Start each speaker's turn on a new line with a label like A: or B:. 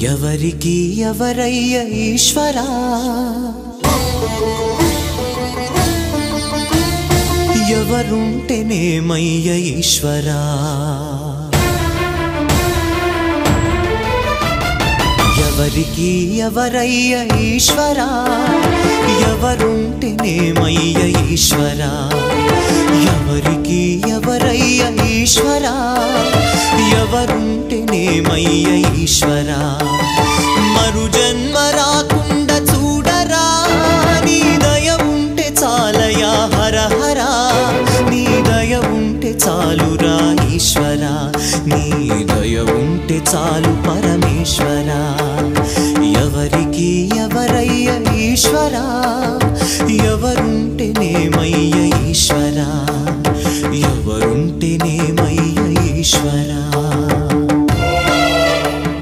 A: ఎవరికి ఎవరయ్య ఈశ్వరా ఎవరుంటేనేమయ్య ఈశ్వరా ఎవరికి ఎవరయ్య ఈశ్వరా ఎవరుంటేనేమయ్య ఈశ్వరా ఎవరికి ఎవరయ్య ఈశ్వరా ఎవరుంటేనేమయ్య ఈశ్వరా మరు జన్మ రాకుండా చూడరా నీ దయ ఉంటే చాలయా హర హరా నీ దయ ఉంటే చాలురా ఈశ్వరా నీ దయ ఉంటే చాలు పరమేశ్వరా ఎవరికి ఎవరయ్య ఈశ్వరా ఎవరుంటేనేమయ్య ఈశ్వరా ఎవరుంటేనేమయ్య ఈశ్వరా